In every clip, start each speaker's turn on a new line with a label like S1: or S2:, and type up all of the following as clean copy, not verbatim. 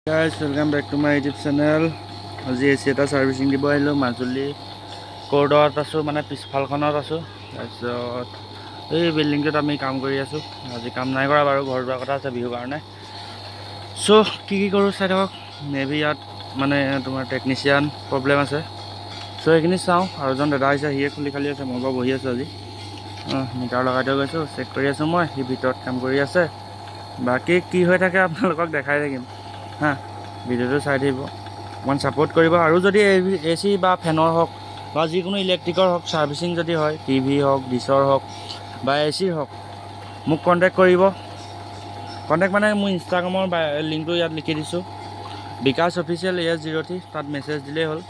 S1: Guys, welcome back to my YouTube channel. আজি AC এটা সাৰ্ভিসিং দিব আহিলো মাজুলী কোৰ্ডত আছো মানে পিছফালখনত আছো তাৰপিছত এই বিল্ডিংটোত আমি কাম কৰি আছো আজি কাম নাই কৰা বাৰু ঘৰ যোৱাৰ কথা আছে বিহু কাৰণে সো কি কৰো চাই থাকক মেবি ইয়াত মানে তোমাৰ টেকনিশিয়ান প্ৰবলেম আছে সো এইখিনি চাওঁ আৰু জন দাদা আহিছে হিয়ে খুলি খালি আছে মই বহি আছো আজি মিটাৰ লগাই থৈ গৈছো চেক কৰি আছো মই হি ভিতৰত কাম কৰি আছে বাকি কি হৈ থাকে আপোনালোকক দেখাই থাকিম হা ভিডিওটো চাই থাকিব অকমান সাপোর্ট কৰিব আৰু যদি এচি বা ফেনৰ হওক বা যিকোনো ইলেক্ট্ৰিকৰ হওক সাৰ্ভিসিং যদি হয় টিভি হওক ডিছৰ হওক বা এচিৰ হওক মোক কন্টেক্ট কৰিব কন্টেক্ট মানে মোৰ ইনষ্টাগ্ৰামৰ লিংকটো ইয়াত লিখি দিছোঁ বিকাশ অফিচিয়েল AS03 তাত মেছেজ দিলেই হ'ল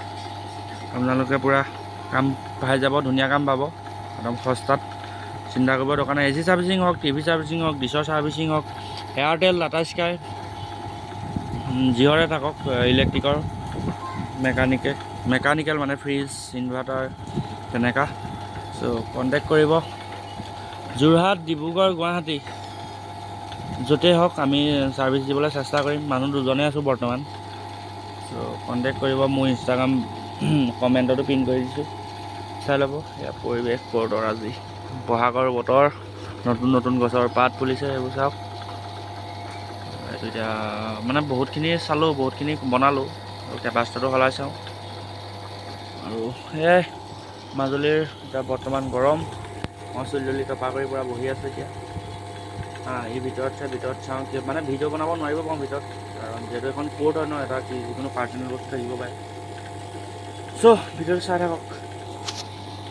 S1: আপোনালোকে পুৰা কাম পাই যাব ধুনীয়া কাম পাব একদম সস্তাত চিন্তা কৰিব দৰকাৰ নাই এচি সাৰ্ভিসিং হওক টিভি সাৰ্ভিসিং হওক ডিছৰ সাৰ্ভিসিং হওক এয়াৰটেল টাটা স্কাই জিঅ'ৰে থাকক ইলেক্ট্ৰিকৰ মেকানিকেল মানে ফ্ৰিজ ইনভাৰ্টাৰ তেনেকা সো কন্টেক্ট কৰিব যোৰহাট ডিব্ৰুগড় গুৱাহাটী য'তেই হওক আমি সাৰ্ভিস দিবলৈ চেষ্টা কৰিম মানুহ দুজনে আছো বৰ্তমান সো কন্টেক্ট কৰিব মোৰ ইনষ্টাগ্ৰাম কমেণ্টতো পিন কৰি দিছোঁ চাই ল'ব এয়া পৰিৱেশ কোৰ্টৰ আজি বহাগৰ বতৰ নতুন নতুন গছৰ পাত ফুলিছে এইবোৰ চাওক এইটো এতিয়া মানে বহুতখিনি চালোঁ বহুতখিনি বনালোঁ আৰু কেপাচিটিটো সলাই চাওঁ আৰু সেয়াই মাজুলীৰ এতিয়া বৰ্তমান গৰম মই চুলি টপা কৰি পুৰা বহি আছোঁ এতিয়া এই ভিতৰত চাওঁ কি মানে ভিডিঅ' বনাব নোৱাৰিব পাৰোঁ ভিতৰত কাৰণ যিহেতু এখন কোৰ্ট হয় ন এটা যিকোনো পাৰ্চনেল বস্তু থাকিব পাৰে চ' ভিডিঅ'টো চাই থাকক